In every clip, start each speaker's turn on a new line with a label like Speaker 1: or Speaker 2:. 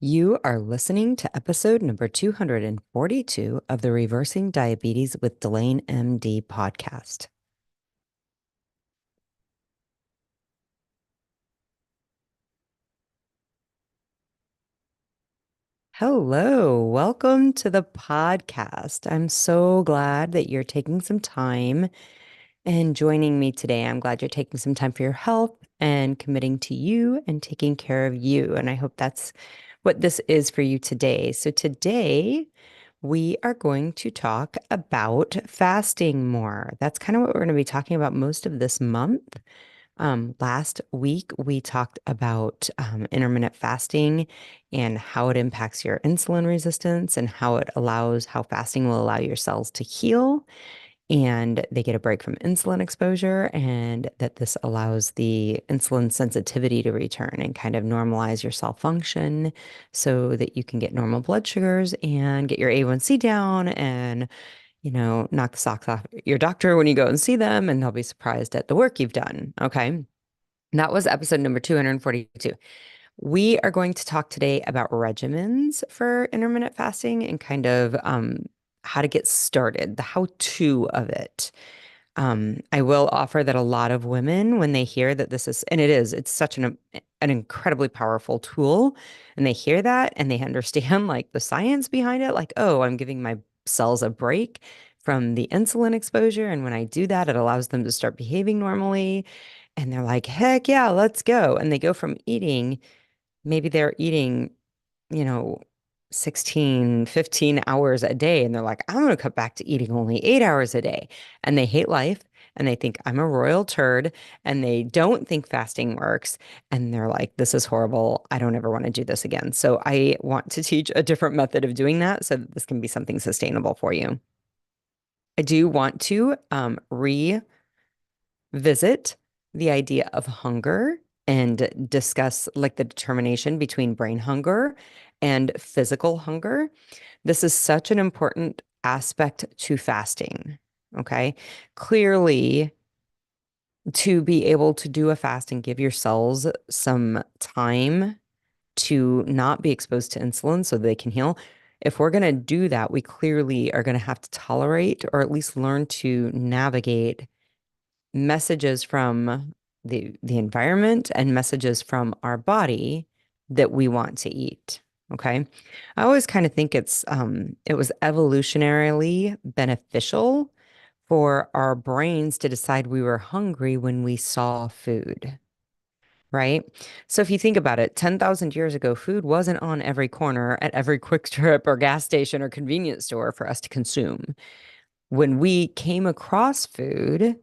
Speaker 1: You are listening to episode number 242 of the Reversing Diabetes with Delane MD podcast. Hello, welcome to the podcast. I'm so glad that you're taking some time and joining me today. I'm glad you're taking some time for your health and committing to you and taking care of you. And I hope that's what this is for you today. So, today we are going to talk about fasting more. That's kind of what we're going to be talking about most of this month. Last week, we talked about intermittent fasting and how it impacts your insulin resistance and how fasting will allow your cells to heal and they get a break from insulin exposure, and that this allows the insulin sensitivity to return and kind of normalize your cell function so that you can get normal blood sugars and get your A1C down and, knock the socks off your doctor when you go and see them, and they'll be surprised at the work you've done. Okay. That was episode number 242. We are going to talk today about regimens for intermittent fasting and kind of how to get started, the how-to of it. I will offer that a lot of women, when they hear that this is, and it's such an incredibly powerful tool, and they hear that and they understand like the science behind it, like, oh, I'm giving my cells a break from the insulin exposure. And when I do that, it allows them to start behaving normally. And they're like, heck yeah, let's go. And they go from maybe they're eating, you know, 16, 15 hours a day. And they're like, I'm going to cut back to eating only 8 hours a day. And they hate life and they think I'm a royal turd and they don't think fasting works. And they're like, this is horrible. I don't ever want to do this again. So I want to teach a different method of doing that so that this can be something sustainable for you. I do want to revisit the idea of hunger and discuss like the determination between brain hunger and physical hunger. This is such an important aspect to fasting. Okay. Clearly, to be able to do a fast and give your cells some time to not be exposed to insulin so they can heal. If we're going to do that, we clearly are going to have to tolerate or at least learn to navigate messages from the environment and messages from our body that we want to eat. Okay. I always kind of think it was evolutionarily beneficial for our brains to decide we were hungry when we saw food, right? So if you think about it, 10,000 years ago, food wasn't on every corner at every quick trip or gas station or convenience store for us to consume. When we came across food,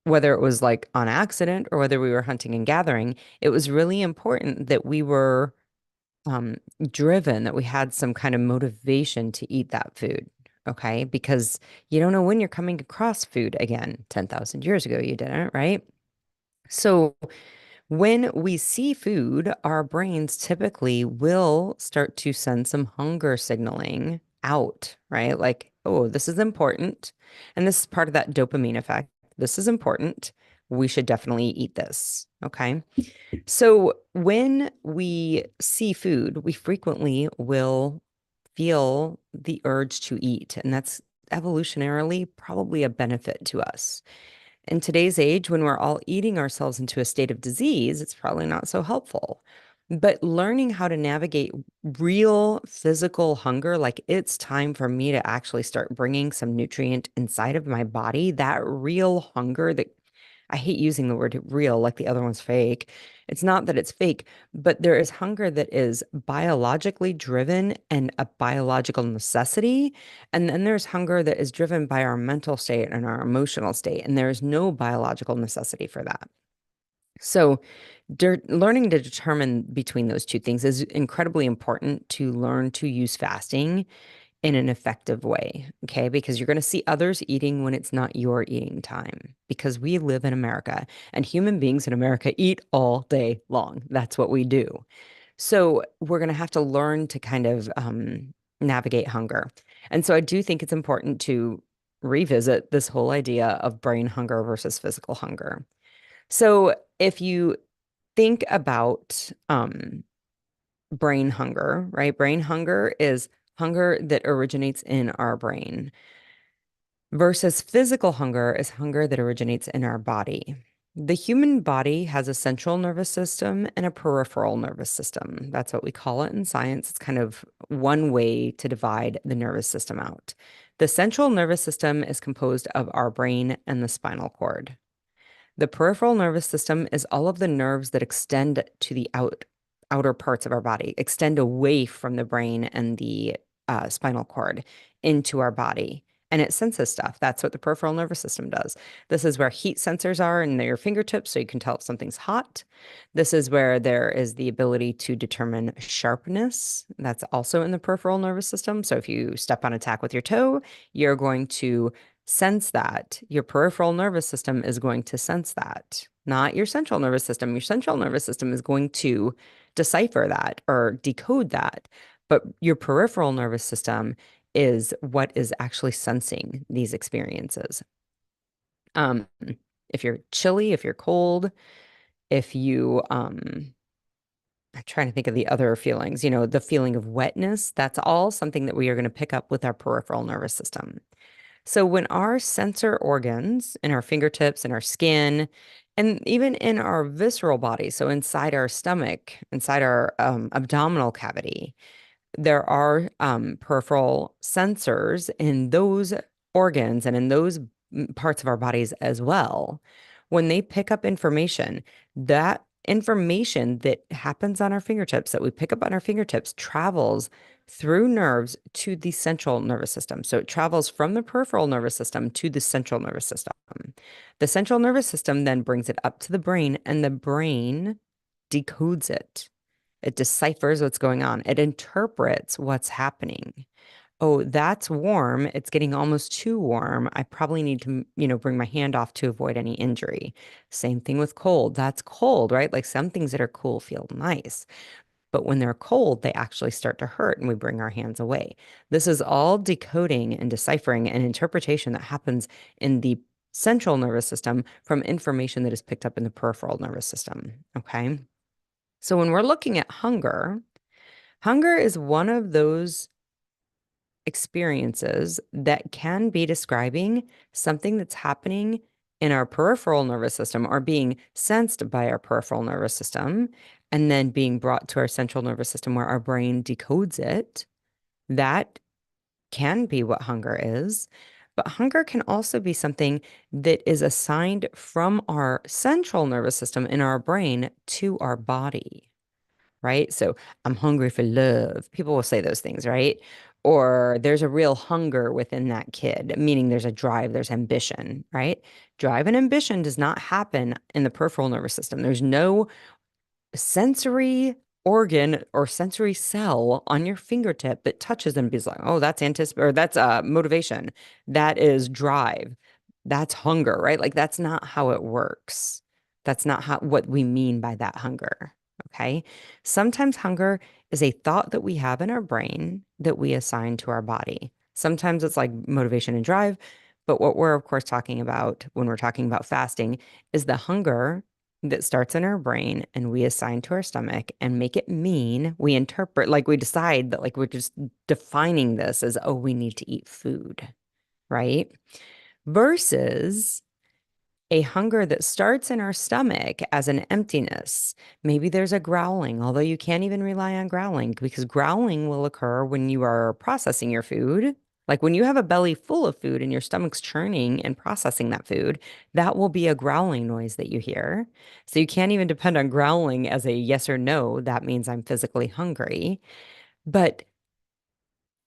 Speaker 1: whether it was like on accident or whether we were hunting and gathering, it was really important that we were um, driven, that we had some kind of motivation to eat that food. Okay. Because you don't know when you're coming across food again. 10,000 years ago, you didn't, right? So when we see food, our brains typically will start to send some hunger signaling out, right? Like, oh, this is important. And this is part of that dopamine effect. This is important. We should definitely eat this. Okay. So when we see food, we frequently will feel the urge to eat. And that's evolutionarily probably a benefit to us. In today's age, when we're all eating ourselves into a state of disease, it's probably not so helpful. But learning how to navigate real physical hunger, like it's time for me to actually start bringing some nutrient inside of my body, that real hunger that I hate using the word real like the other one's fake. It's not that it's fake, but there is hunger that is biologically driven and a biological necessity. And then there's hunger that is driven by our mental state and our emotional state. And there is no biological necessity for that. So, learning to determine between those two things is incredibly important to learn to use fasting in an effective way. Okay. Because you're going to see others eating when it's not your eating time, because we live in America and human beings in America eat all day long. That's what we do. So we're going to have to learn to kind of navigate hunger. And so I do think it's important to revisit this whole idea of brain hunger versus physical hunger. So if you think about brain hunger, right? Brain hunger is hunger that originates in our brain versus physical hunger is hunger that originates in our body. The human body has a central nervous system and a peripheral nervous system. That's what we call it in science. It's kind of one way to divide the nervous system out. The central nervous system is composed of our brain and the spinal cord. The peripheral nervous system is all of the nerves that extend to the outer parts of our body, extend away from the brain and the spinal cord into our body. And it senses stuff. That's what the peripheral nervous system does. This is where heat sensors are in your fingertips, so you can tell if something's hot. This is where there is the ability to determine sharpness. That's also in the peripheral nervous system. So if you step on a tack with your toe, you're going to sense that. Your peripheral nervous system is going to sense that, not your central nervous system. Your central nervous system is going to decipher that or decode that. But your peripheral nervous system is what is actually sensing these experiences. Um, if you're chilly, if you're cold, if you I'm trying to think of the other feelings, the feeling of wetness, that's all something that we are going to pick up with our peripheral nervous system. So when our sensor organs in our fingertips, in our skin, and even in our visceral body, so inside our stomach, inside our abdominal cavity, there are peripheral sensors in those organs and in those parts of our bodies as well. When they pick up information, that information that happens on our fingertips, that we pick up on our fingertips, travels through nerves to the central nervous system. So it travels from the peripheral nervous system to the central nervous system. The central nervous system then brings it up to the brain, and the brain decodes it. It deciphers what's going on. It interprets what's happening. Oh, that's warm. It's getting almost too warm. I probably need to, bring my hand off to avoid any injury. Same thing with cold. That's cold, right? Like some things that are cool feel nice. But when they're cold, they actually start to hurt and we bring our hands away. This is all decoding and deciphering and interpretation that happens in the central nervous system from information that is picked up in the peripheral nervous system. Okay. So when we're looking at hunger, hunger is one of those experiences that can be describing something that's happening in our peripheral nervous system or being sensed by our peripheral nervous system and then being brought to our central nervous system where our brain decodes it. That can be what hunger is. But hunger can also be something that is assigned from our central nervous system in our brain to our body, right? So I'm hungry for love. People will say those things, right? Or there's a real hunger within that kid, meaning there's a drive, there's ambition, right? Drive and ambition does not happen in the peripheral nervous system. There's no sensory organ or sensory cell on your fingertip that touches and be like, oh, that's or that's motivation. That is drive. That's hunger, right? Like that's not how it works. That's not how what we mean by that hunger. Okay. Sometimes hunger is a thought that we have in our brain that we assign to our body. Sometimes it's like motivation and drive. But what we're, of course, talking about when we're talking about fasting is the hunger that starts in our brain and we assign to our stomach and make it mean we interpret, like we decide that, like, we're just defining this as, oh, we need to eat food, right? Versus a hunger that starts in our stomach as an emptiness. Maybe there's a growling, although you can't even rely on growling because growling will occur when you are processing your food. Like when you have a belly full of food and your stomach's churning and processing that food, that will be a growling noise that you hear. So you can't even depend on growling as a yes or no. That means I'm physically hungry. But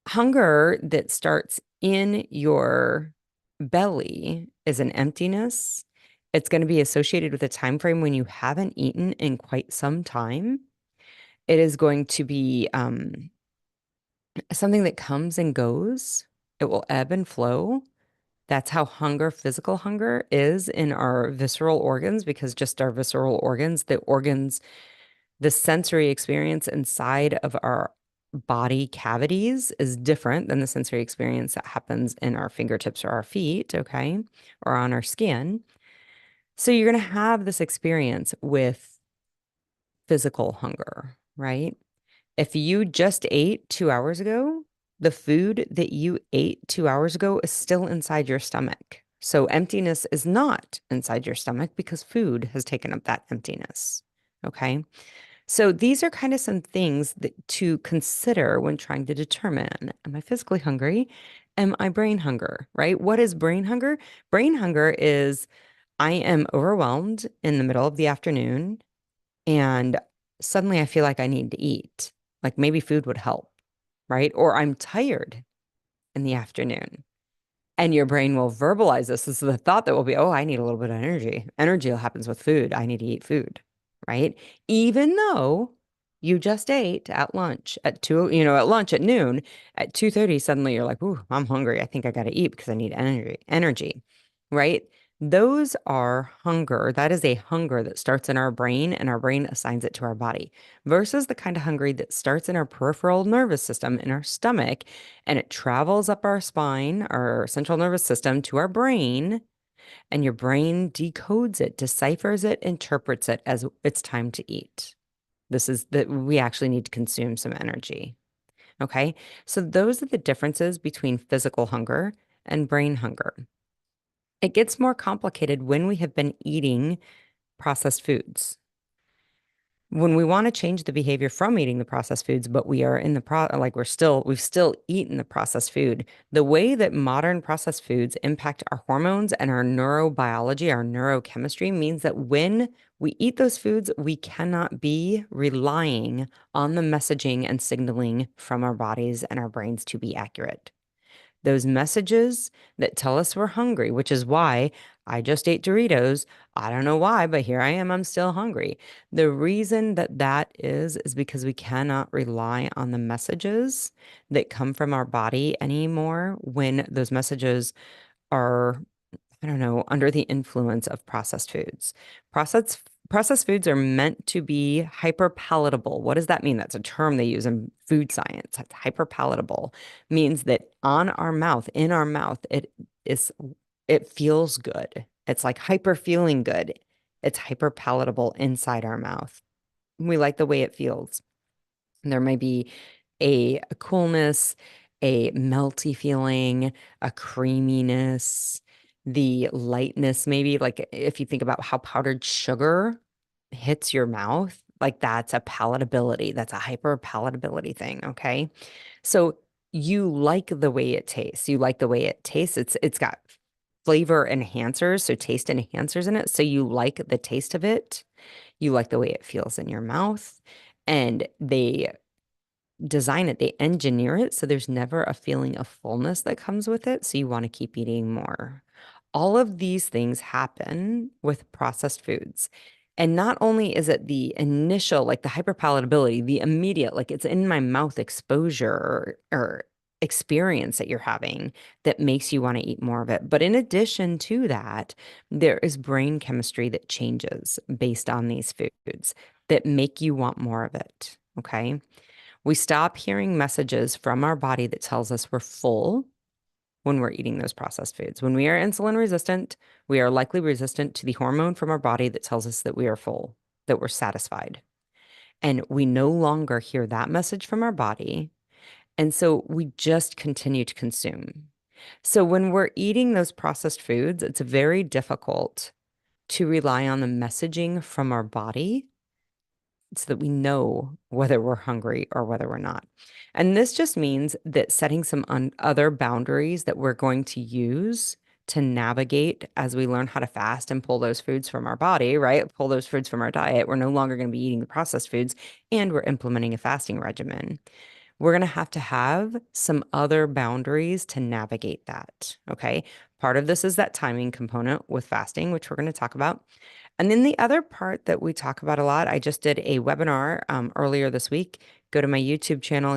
Speaker 1: hunger that starts in your belly is an emptiness. It's going to be associated with a time frame when you haven't eaten in quite some time. It is going to be something that comes and goes. It will ebb and flow. That's how hunger, physical hunger, is in our visceral organs, because just our visceral organs, the sensory experience inside of our body cavities is different than the sensory experience that happens in our fingertips or our feet, okay, or on our skin. So you're going to have this experience with physical hunger, right? If you just ate 2 hours ago, the food that you ate 2 hours ago is still inside your stomach. So emptiness is not inside your stomach because food has taken up that emptiness. Okay. So these are kind of some things that to consider when trying to determine, am I physically hungry? Am I brain hunger, right? What is brain hunger? Brain hunger is I am overwhelmed in the middle of the afternoon and suddenly I feel like I need to eat. Like maybe food would help, right? Or I'm tired in the afternoon. And your brain will verbalize this. This is the thought that will be, oh, I need a little bit of energy. Energy happens with food. I need to eat food, right? Even though you just ate at lunch at two, at lunch at noon at 2:30, suddenly you're like, ooh, I'm hungry. I think I got to eat because I need energy, right? Those are hunger. That is a hunger that starts in our brain and our brain assigns it to our body versus the kind of hungry that starts in our peripheral nervous system in our stomach and it travels up our spine, our central nervous system to our brain, and your brain decodes it, deciphers it, interprets it as it's time to eat. This is that we actually need to consume some energy. Okay. So those are the differences between physical hunger and brain hunger. It gets more complicated when we have been eating processed foods. When we want to change the behavior from eating the processed foods, but we are in the like we've still eaten the processed food. The way that modern processed foods impact our hormones and our neurobiology, our neurochemistry means that when we eat those foods, we cannot be relying on the messaging and signaling from our bodies and our brains to be accurate. Those messages that tell us we're hungry, which is why I just ate Doritos. I don't know why, but here I am. I'm still hungry. The reason that that is because we cannot rely on the messages that come from our body anymore when those messages are I don't know, under the influence of processed foods. Processed foods are meant to be hyperpalatable. What does that mean? That's a term they use in food science. That's hyperpalatable means that on our mouth, in our mouth, is it feels good. It's like hyper feeling good. It's hyperpalatable inside our mouth. We like the way it feels. There may be a coolness, a melty feeling, a creaminess, the lightness, maybe like if you think about how powdered sugar hits your mouth, like that's a palatability, that's a hyper palatability thing, okay? So you like the way it tastes. You like the way it tastes. It's got flavor enhancers, so taste enhancers in it. So you like the taste of it. You like the way it feels in your mouth. And they design it, they engineer it so there's never a feeling of fullness that comes with it. So you want to keep eating more. All of these things happen with processed foods. And not only is it the initial, like the hyperpalatability, the immediate, like it's in my mouth exposure or experience that you're having that makes you want to eat more of it. But in addition to that, there is brain chemistry that changes based on these foods that make you want more of it. Okay. We stop hearing messages from our body that tells us we're full when we're eating those processed foods. When we are insulin resistant, we are likely resistant to the hormone from our body that tells us that we are full, that we're satisfied. And we no longer hear that message from our body. And so we just continue to consume. So when we're eating those processed foods, it's very difficult to rely on the messaging from our body so that we know whether we're hungry or whether we're not. And this just means that setting some other boundaries that we're going to use to navigate as we learn how to fast and pull those foods from our body, right? Pull those foods from our diet. We're no longer going to be eating the processed foods and we're implementing a fasting regimen. We're going to have some other boundaries to navigate that. Okay. Part of this is that timing component with fasting, which we're going to talk about. And then the other part that we talk about a lot, I just did a webinar earlier this week. Go to my YouTube channel,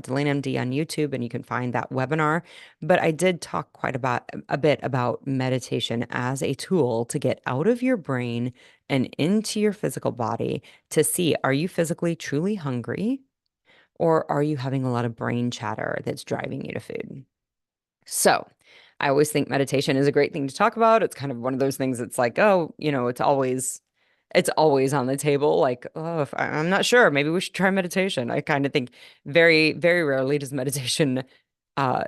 Speaker 1: Delane MD on YouTube, and you can find that webinar. But I did talk a bit about meditation as a tool to get out of your brain and into your physical body to see, are you physically truly hungry? Or are you having a lot of brain chatter that's driving you to food? So I always think meditation is a great thing to talk about. It's kind of one of those things that's like, oh, it's always It's always on the table. Like, oh, if I'm not sure, maybe we should try meditation. I kind of think very, very rarely does meditation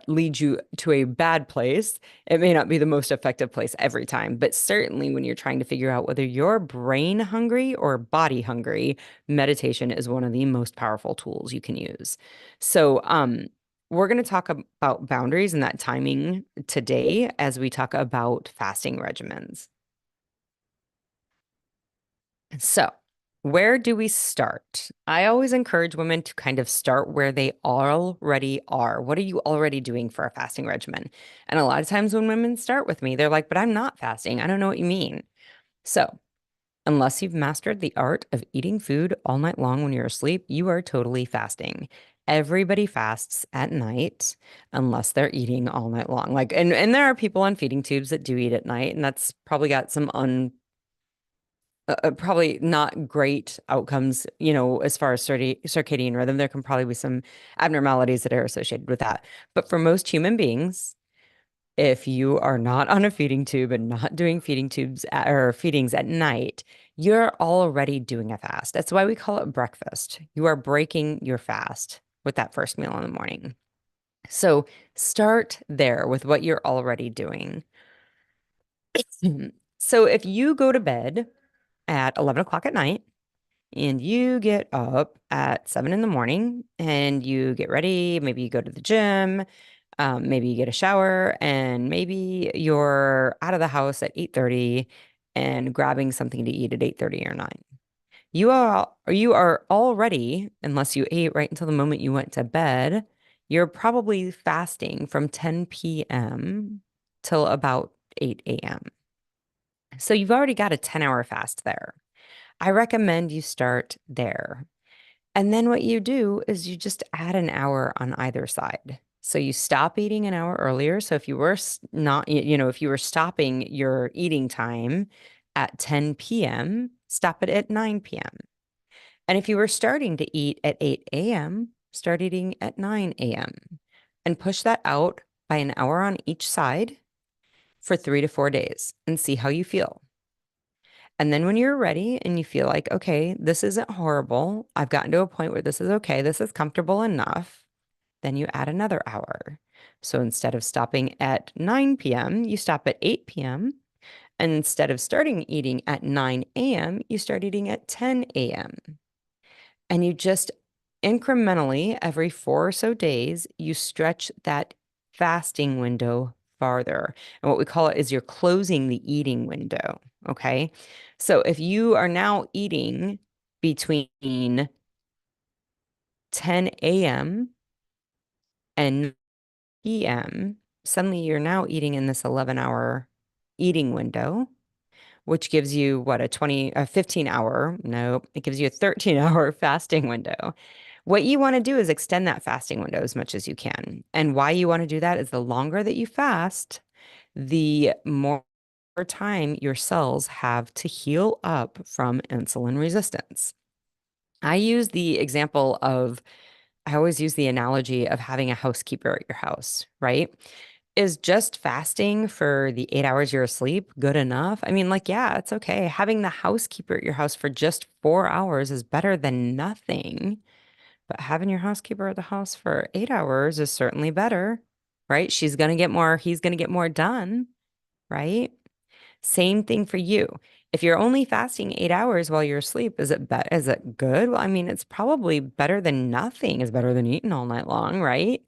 Speaker 1: lead you to a bad place. It may not be the most effective place every time, but certainly when you're trying to figure out whether you're brain hungry or body hungry, meditation is one of the most powerful tools you can use. So, we're going to talk about boundaries and that timing today as we talk about fasting regimens. So, where do we start? I always encourage women to kind of start where they already are. What are you already doing for a fasting regimen? And a lot of times when women start with me, they're like, but I'm not fasting. I don't know what you mean. So, unless you've mastered the art of eating food all night long when you're asleep, you are totally fasting. Everybody fasts at night unless they're eating all night long. Like, and there are people on feeding tubes that do eat at night, and that's probably got some probably not great outcomes, as far as circadian rhythm. There can probably be some abnormalities that are associated with that. But for most human beings, if you are not on a feeding tube and not doing feeding tubes or feedings at night, you're already doing a fast. That's why we call it breakfast. You are breaking your fast with that first meal in the morning. So start there with what you're already doing. So if you go to bed at 11 o'clock at night, and you get up at 7 in the morning and you get ready. Maybe you go to the gym, maybe you get a shower, and maybe you're out of the house at 8:30 and grabbing something to eat at 8:30 or 9. You are already, unless you ate right until the moment you went to bed, you're probably fasting from 10 p.m. till about 8 a.m. So you've already got a 10-hour fast there. I recommend you start there. And then what you do is you just add an hour on either side. So you stop eating an hour earlier. So if you were not, if you were stopping your eating time at 10 p.m., stop it at 9 p.m. And if you were starting to eat at 8 a.m., start eating at 9 a.m. and push that out by an hour on each side for 3 to 4 days and see how you feel. And then when you're ready and you feel like, okay, this isn't horrible, I've gotten to a point where this is okay, this is comfortable enough, then you add another hour. So instead of stopping at 9 p.m., you stop at 8 p.m. And instead of starting eating at 9 a.m., you start eating at 10 a.m. And you just incrementally, every 4 or so days, you stretch that fasting window farther. And what we call it is you're closing the eating window. Okay. So if you are now eating between 10 a.m. and p.m., suddenly you're now eating in this 11-hour eating window, which gives you what, a 15-hour, no, it gives you a 13-hour fasting window. What you want to do is extend that fasting window as much as you can. And why you want to do that is the longer that you fast, the more time your cells have to heal up from insulin resistance. I always use the analogy of having a housekeeper at your house, right? Is just fasting for the 8 hours you're asleep good enough? I mean, like, yeah, it's okay. Having the housekeeper at your house for just 4 hours is better than nothing. But having your housekeeper at the house for 8 hours is certainly better, right? She's going to get more, he's going to get more done, right? Same thing for you. If you're only fasting 8 hours while you're asleep, is it good? Well, I mean, it's probably better than nothing. It's better than eating all night long, right?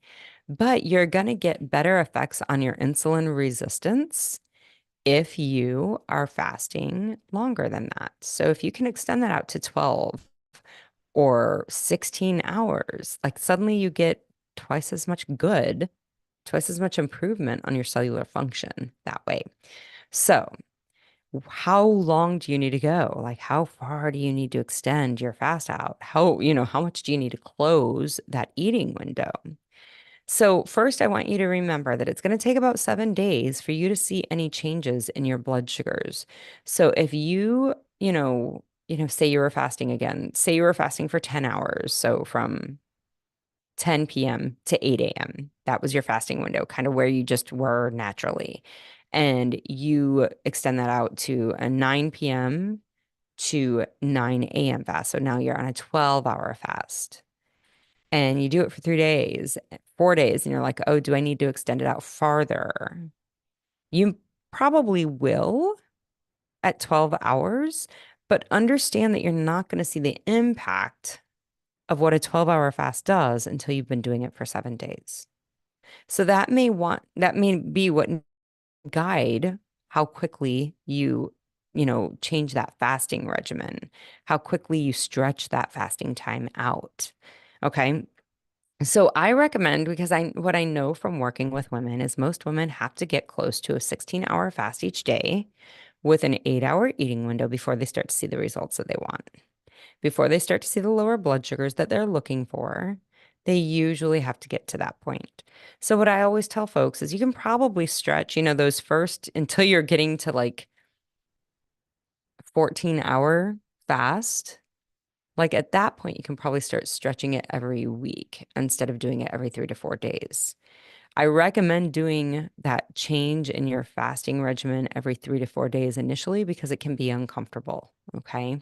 Speaker 1: But you're gonna get better effects on your insulin resistance if you are fasting longer than that. So if you can extend that out to 12 or 16 hours, like suddenly you get twice as much good, twice as much improvement on your cellular function that way. So how long do you need to go? Like, how far do you need to extend your fast out? How much do you need to close that eating window? So, first, I want you to remember that it's going to take about 7 days for you to see any changes in your blood sugars. So, if say you were fasting again, say you were fasting for 10 hours, so from 10 p.m. to 8 a.m. That was your fasting window, kind of where you just were naturally. And you extend that out to a 9 p.m. to 9 a.m. fast. So now you're on a 12-hour fast and you do it for 3 days, 4 days, and you're like, oh, do I need to extend it out farther? You probably will at 12 hours, but understand that you're not going to see the impact of what a 12-hour fast does until you've been doing it for 7 days. So that may be what guide how quickly you change that fasting regimen, how quickly you stretch that fasting time out. Okay. So I recommend because what I know from working with women is most women have to get close to a 16-hour fast each day with an 8-hour eating window before they start to see the results that they want. Before they start to see the lower blood sugars that they're looking for, they usually have to get to that point. So what I always tell folks is you can probably stretch, those first until you're getting to like 14-hour fast. Like at that point, you can probably start stretching it every week instead of doing it every 3 to 4 days. I recommend doing that change in your fasting regimen every 3 to 4 days initially because it can be uncomfortable. Okay.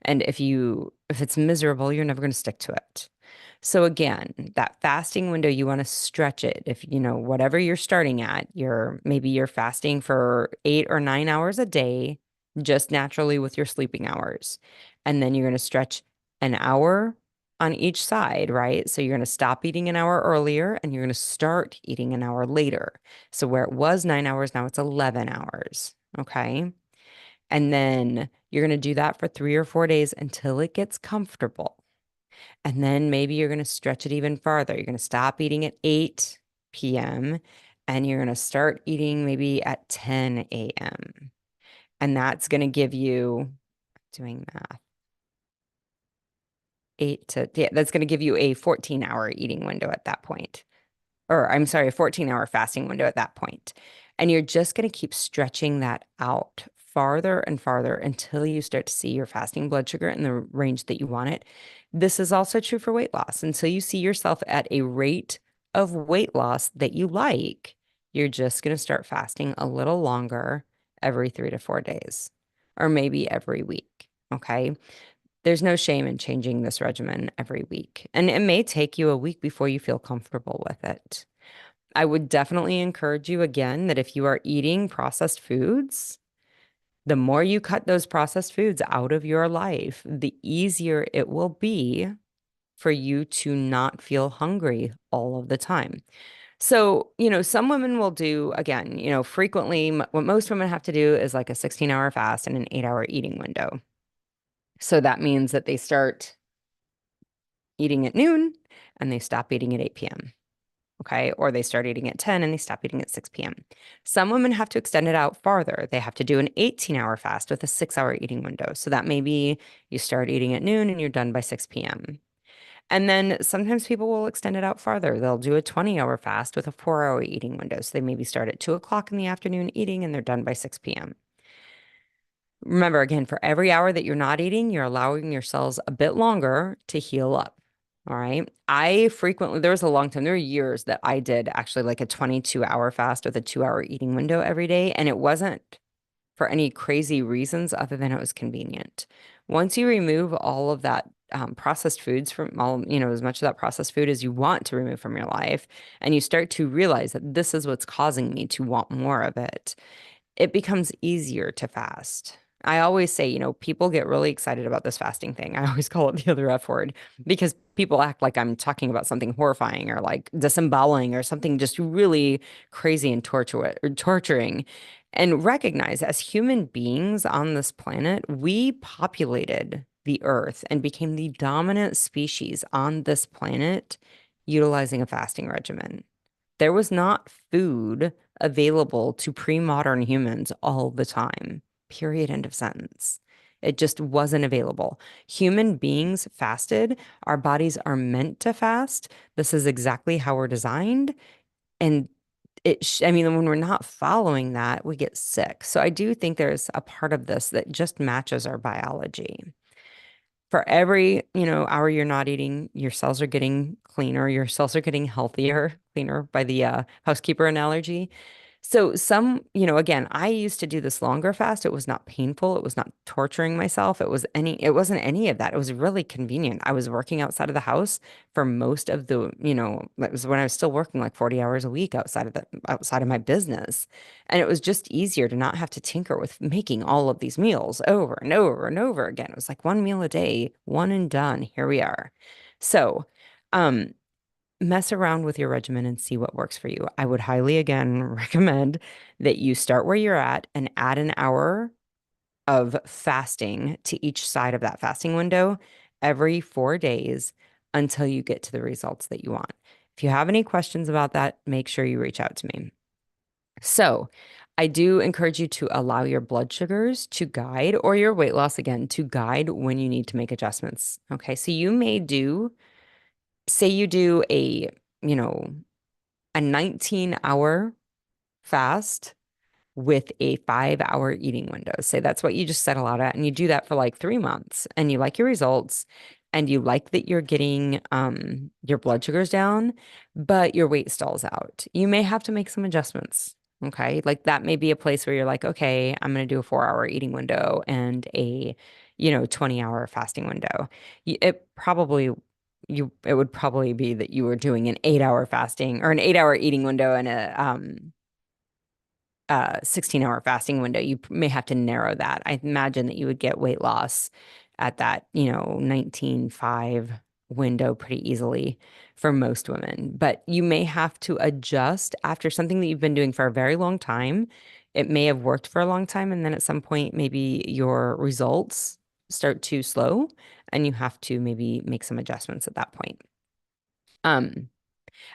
Speaker 1: And if it's miserable, you're never going to stick to it. So again, that fasting window, you want to stretch it. If whatever you're starting at, maybe you're fasting for 8 or 9 hours a day, just naturally with your sleeping hours. And then you're going to stretch an hour on each side, right? So you're going to stop eating an hour earlier and you're going to start eating an hour later. So where it was 9 hours, now it's 11 hours. Okay. And then you're going to do that for 3 or 4 days until it gets comfortable. And then maybe you're going to stretch it even farther. You're going to stop eating at 8 p.m. and you're going to start eating maybe at 10 a.m. And that's going to give you, doing math, yeah, that's going to give you a 14-hour eating window at that point. Or I'm sorry, a 14-hour fasting window at that point. And you're just going to keep stretching that out farther and farther until you start to see your fasting blood sugar in the range that you want it. This is also true for weight loss. Until you see yourself at a rate of weight loss that you like, you're just going to start fasting a little longer every 3 to 4 days, or maybe every week. Okay. There's no shame in changing this regimen every week. And it may take you a week before you feel comfortable with it. I would definitely encourage you again that if you are eating processed foods, the more you cut those processed foods out of your life, the easier it will be for you to not feel hungry all of the time. So, some women will do, again, frequently, what most women have to do is like a 16-hour fast and an 8-hour eating window. So that means that they start eating at noon and they stop eating at 8 p.m. Okay. Or they start eating at 10 and they stop eating at 6 p.m. Some women have to extend it out farther. They have to do an 18-hour fast with a 6-hour eating window. So that may be you start eating at noon and you're done by 6 p.m. And then sometimes people will extend it out farther. They'll do a 20-hour fast with a 4-hour eating window. So they maybe start at 2 o'clock in the afternoon eating and they're done by 6 p.m. Remember, again, for every hour that you're not eating, you're allowing your cells a bit longer to heal up. All right. There was a long time, there were years that I did actually like a 22-hour fast with a 2-hour eating window every day. And it wasn't for any crazy reasons other than it was convenient. Once you remove all of that processed foods from as much of that processed food as you want to remove from your life, and you start to realize that this is what's causing me to want more of it, it becomes easier to fast. I always say, people get really excited about this fasting thing. I always call it the other F word because people act like I'm talking about something horrifying or like disemboweling or something just really crazy and torturing. And recognize as human beings on this planet, we populated the earth and became the dominant species on this planet utilizing a fasting regimen. There was not food available to pre-modern humans all the time. Period. End of sentence. It just wasn't available. Human beings fasted. Our bodies are meant to fast. This is exactly how we're designed. And I mean, when we're not following that, we get sick. So I do think there's a part of this that just matches our biology. For every, hour you're not eating, your cells are getting cleaner, your cells are getting healthier, cleaner by the housekeeper analogy. So again, I used to do this longer fast. It was not painful. It was not torturing myself. It wasn't any of that. It was really convenient. I was working outside of the house for most of it was when I was still working like 40 hours a week outside of my business. And it was just easier to not have to tinker with making all of these meals over and over and over again. It was like one meal a day, one and done. Here we are. So, um, mess around with your regimen and see what works for you. I would highly again recommend that you start where you're at and add an hour of fasting to each side of that fasting window every 4 days until you get to the results that you want. If you have any questions about that, make sure you reach out to me. So, I do encourage you to allow your blood sugars to guide or your weight loss again to guide when you need to make adjustments. Okay. So, say you do you know, a 19-hour fast with a 5-hour eating window. Say that's what you just settle out at, and you do that for like 3 months, and you like your results, and you like that you're getting your blood sugars down, but your weight stalls out. You may have to make some adjustments. Okay. Like that may be a place where you're like, okay, I'm going to do a 4-hour eating window and a 20-hour fasting window. It would probably be that you were doing an 8-hour fasting or an 8-hour eating window and a 16-hour fasting window. You may have to narrow that. I imagine that you would get weight loss at that, 19.5 window pretty easily for most women. But you may have to adjust after something that you've been doing for a very long time. It may have worked for a long time, and then at some point, maybe your results start to slow, and you have to maybe make some adjustments at that point. Um,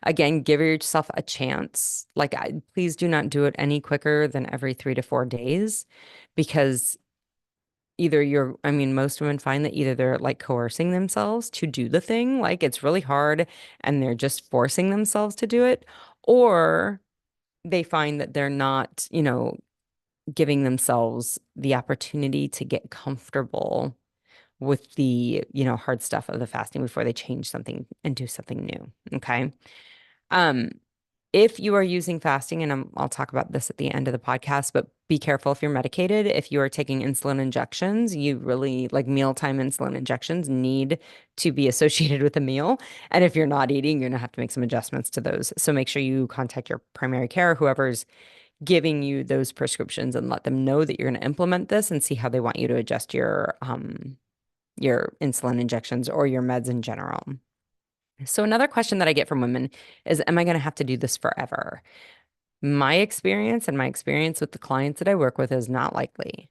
Speaker 1: Again, give yourself a chance. Please do not do it any quicker than every 3 to 4 days because I mean, most women find that either they're like coercing themselves to do the thing, like it's really hard and they're just forcing themselves to do it, or they find that they're not, giving themselves the opportunity to get comfortable with the, hard stuff of the fasting before they change something and do something new. Okay. Um, if you are using fasting, and I'll talk about this at the end of the podcast, but be careful if you're medicated. If you are taking insulin injections, you really like mealtime insulin injections need to be associated with a meal. And if you're not eating, you're gonna have to make some adjustments to those. So make sure you contact your primary care, whoever's giving you those prescriptions, and let them know that you're going to implement this and see how they want you to adjust your insulin injections or your meds in general. So another question that I get from women is, am I going to have to do this forever? My experience and my experience with the clients that I work with is not likely.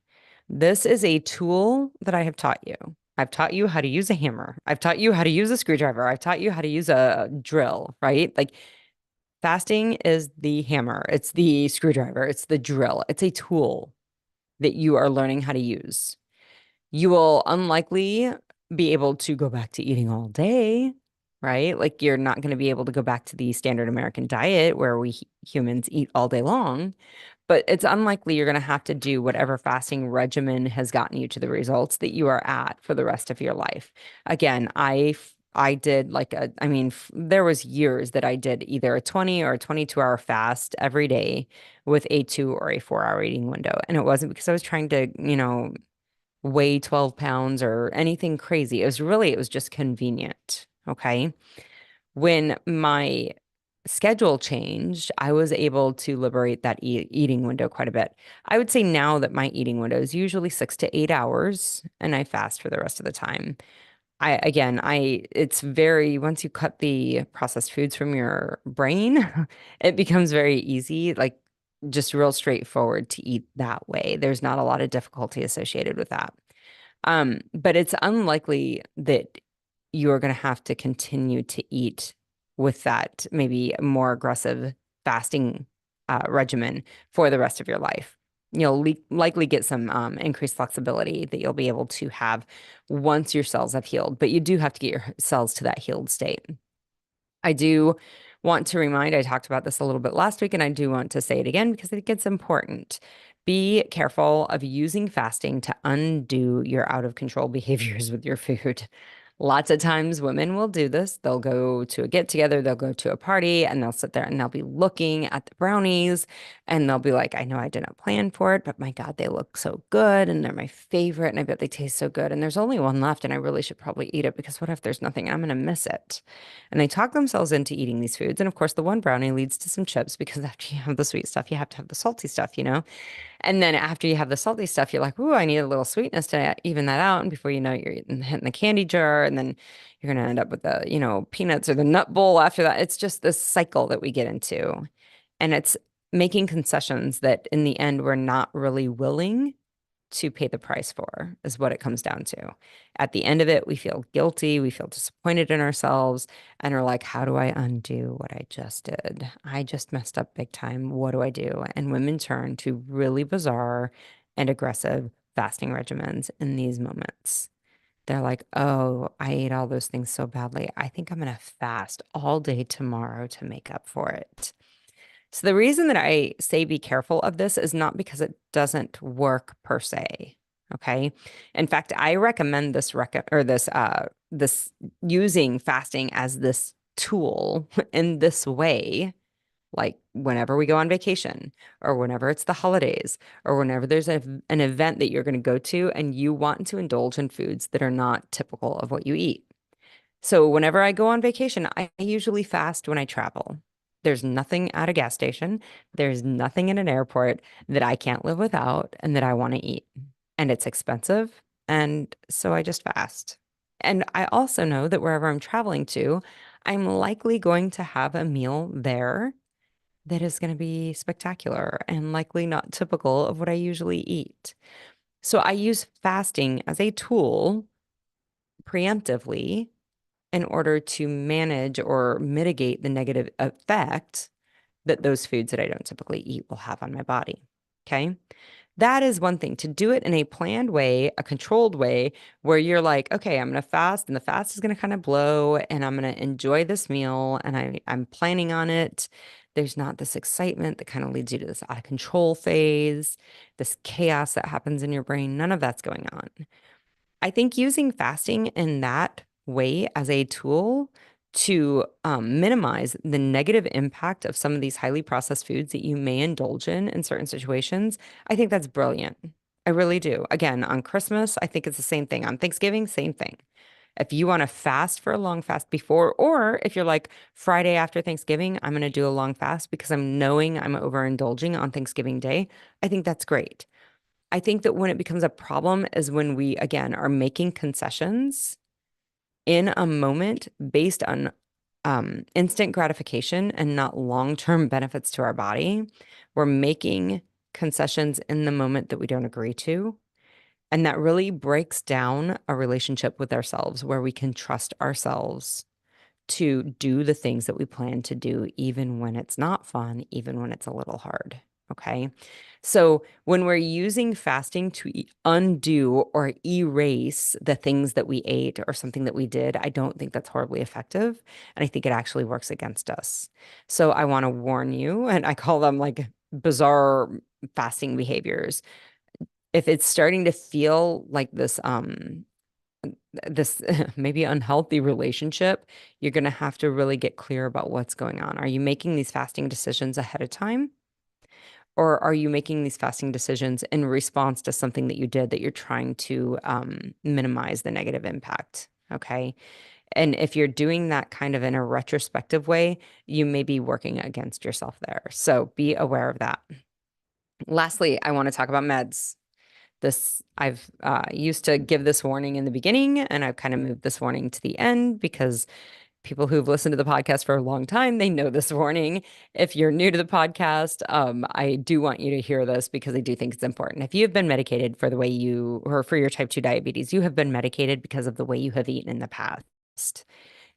Speaker 1: This is a tool that I have taught you. I've taught you how to use a hammer. I've taught you how to use a screwdriver. I've taught you how to use a drill, right? Like fasting is the hammer, it's the screwdriver, it's the drill. It's a tool that you are learning how to use. You will unlikely be able to go back to eating all day, right? Like you're not going to be able to go back to the standard American diet where we humans eat all day long, but it's unlikely you're going to have to do whatever fasting regimen has gotten you to the results that you are at for the rest of your life. Again, I did there was years that I did either a 20 or a 22-hour fast every day with a 2 or a 4-hour eating window. And it wasn't because I was trying to, weigh 12 pounds or anything crazy. It was just convenient. Okay. When my schedule changed, I was able to liberate that eating window quite a bit. I would say now that my eating window is usually 6 to 8 hours and I fast for the rest of the time. It's very, once you cut the processed foods from your brain, it becomes very easy, like just real straightforward to eat that way. There's not a lot of difficulty associated with that. But it's unlikely that you're going to have to continue to eat with that maybe more aggressive fasting regimen for the rest of your life. You'll likely get some increased flexibility that you'll be able to have once your cells have healed, but you do have to get your cells to that healed state. I do want to remind, I talked about this a little bit last week, and I do want to say it again because I think it's important. Be careful of using fasting to undo your out of control behaviors with your food. Lots of times women will do this. They'll go to a get together, they'll go to a party, and they'll sit there and they'll be looking at the brownies and they'll be like, I know I didn't plan for it, but my God, they look so good and they're my favorite and I bet they taste so good. And there's only one left and I really should probably eat it because what if there's nothing? I'm going to miss it. And they talk themselves into eating these foods. And of course, the one brownie leads to some chips because after you have the sweet stuff, you have to have the salty stuff, you know? And then after you have the salty stuff, you're like, ooh, I need a little sweetness to even that out. And before you know it, you're hitting the candy jar. And then you're going to end up with the, peanuts or the nut bowl after that. It's just this cycle that we get into. And it's making concessions that in the end, we're not really willing to pay the price for, is what it comes down to. At the end of it, we feel guilty, we feel disappointed in ourselves, and are like, how do I undo what I just did? I just messed up big time. What do I do? And women turn to really bizarre and aggressive fasting regimens in these moments. They're like, oh, I ate all those things so badly. I think I'm going to fast all day tomorrow to make up for it. So the reason that I say be careful of this is not because it doesn't work per se. Okay. In fact, I recommend this using fasting as this tool in this way, like whenever we go on vacation or whenever it's the holidays or whenever there's an event that you're going to go to and you want to indulge in foods that are not typical of what you eat. So whenever I go on vacation, I usually fast when I travel. There's nothing at a gas station. There's nothing in an airport that I can't live without and that I want to eat. And it's expensive. And so I just fast. And I also know that wherever I'm traveling to, I'm likely going to have a meal there that is going to be spectacular and likely not typical of what I usually eat. So I use fasting as a tool preemptively in order to manage or mitigate the negative effect that those foods that I don't typically eat will have on my body. Okay. That is one thing to do it in a planned way, a controlled way, where you're like, okay, I'm going to fast and the fast is going to kind of blow and I'm going to enjoy this meal and I'm planning on it. There's not this excitement that kind of leads you to this out of control phase, this chaos that happens in your brain. None of that's going on. I think using fasting in that way as a tool to minimize the negative impact of some of these highly processed foods that you may indulge in certain situations, I think that's brilliant. I really do. Again, on Christmas, I think it's the same thing. On Thanksgiving, same thing. If you want to fast for a long fast before, or if you're like Friday after Thanksgiving, I'm going to do a long fast because I'm knowing I'm overindulging on Thanksgiving Day, I think that's great. I think that when it becomes a problem is when we, again, are making concessions in a moment based on instant gratification and not long-term benefits to our body. We're making concessions in the moment that we don't agree to. And that really breaks down a relationship with ourselves where we can trust ourselves to do the things that we plan to do, even when it's not fun, even when it's a little hard. Okay. So when we're using fasting to undo or erase the things that we ate or something that we did, I don't think that's horribly effective. And I think it actually works against us. So I want to warn you, and I call them like bizarre fasting behaviors. If it's starting to feel like this maybe unhealthy relationship, you're going to have to really get clear about what's going on. Are you making these fasting decisions ahead of time? Or are you making these fasting decisions in response to something that you did that you're trying to minimize the negative impact? Okay. And if you're doing that kind of in a retrospective way, you may be working against yourself there. So be aware of that. Lastly, I want to talk about meds. I've used to give this warning in the beginning, and I've kind of moved this warning to the end because people who've listened to the podcast for a long time, they know this warning. If you're new to the podcast, I do want you to hear this because I do think it's important. If you have been medicated for the way or for your type 2 diabetes, you have been medicated because of the way you have eaten in the past.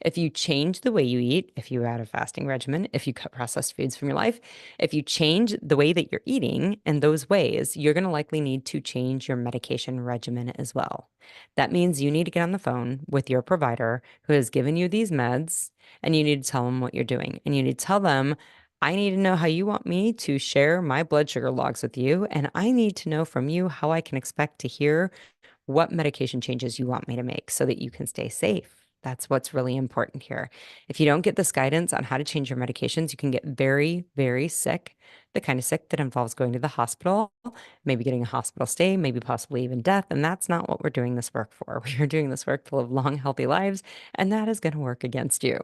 Speaker 1: If you change the way you eat, if you add a fasting regimen, if you cut processed foods from your life, if you change the way that you're eating in those ways, you're going to likely need to change your medication regimen as well. That means you need to get on the phone with your provider who has given you these meds, and you need to tell them what you're doing. And you need to tell them, I need to know how you want me to share my blood sugar logs with you, and I need to know from you how I can expect to hear what medication changes you want me to make so that you can stay safe. That's what's really important here. If you don't get this guidance on how to change your medications, you can get very, very sick, the kind of sick that involves going to the hospital, maybe getting a hospital stay, maybe possibly even death. And that's not what we're doing this work for. We are doing this work to live long, healthy lives, and that is going to work against you.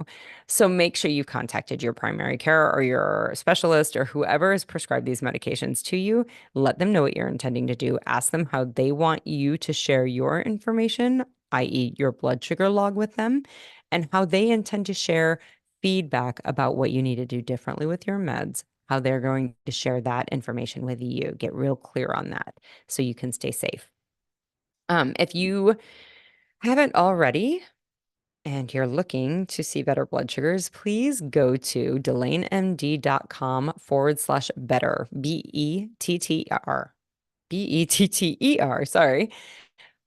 Speaker 1: So make sure you've contacted your primary care or your specialist or whoever has prescribed these medications to you. Let them know what you're intending to do. Ask them how they want you to share your information, i.e., your blood sugar log with them, and how they intend to share feedback about what you need to do differently with your meds, how they're going to share that information with you. Get real clear on that so you can stay safe. If you haven't already, and you're looking to see better blood sugars, please go to delainmd.com/better, BETTER, BETTER, sorry.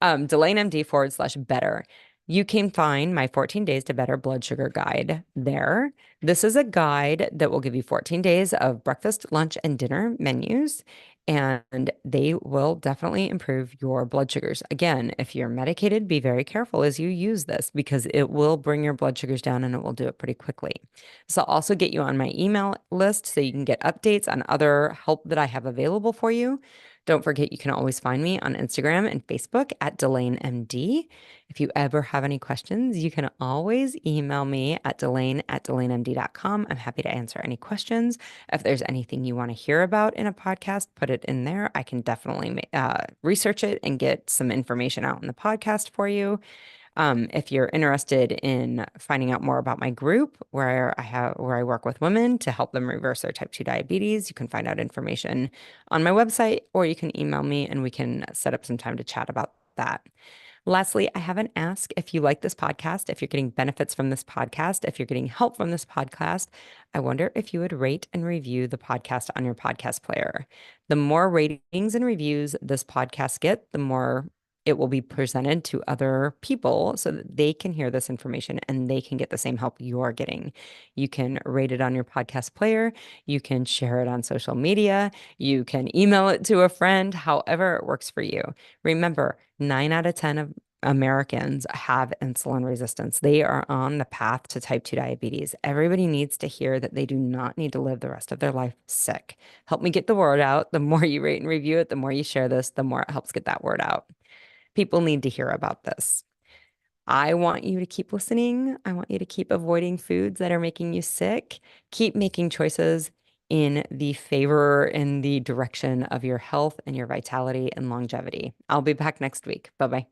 Speaker 1: DelaneMD/better. You can find my 14 Days to Better Blood Sugar Guide there. This is a guide that will give you 14 days of breakfast, lunch, and dinner menus, and they will definitely improve your blood sugars. Again, if you're medicated, be very careful as you use this because it will bring your blood sugars down and it will do it pretty quickly. So I'll also get you on my email list so you can get updates on other help that I have available for you. Don't forget, you can always find me on Instagram and Facebook at DelaneMD. If you ever have any questions, you can always email me at delanemd.com. I'm happy to answer any questions. If there's anything you want to hear about in a podcast, put it in there. I can definitely research it and get some information out in the podcast for you. If you're interested in finding out more about my group where I work with women to help them reverse their type 2 diabetes, you can find out information on my website or you can email me and we can set up some time to chat about that. Lastly, I have an ask. If you like this podcast, if you're getting benefits from this podcast, if you're getting help from this podcast, I wonder if you would rate and review the podcast on your podcast player. The more ratings and reviews this podcast get, the more it will be presented to other people so that they can hear this information and they can get the same help you're getting. You can rate it on your podcast player. You can share it on social media. You can email it to a friend, however it works for you. Remember, 9 out of 10 of Americans have insulin resistance. They are on the path to type 2 diabetes. Everybody needs to hear that they do not need to live the rest of their life sick. Help me get the word out. The more you rate and review it, the more you share this, the more it helps get that word out. People need to hear about this. I want you to keep listening. I want you to keep avoiding foods that are making you sick. Keep making choices in the favor, in the direction of your health and your vitality and longevity. I'll be back next week. Bye bye.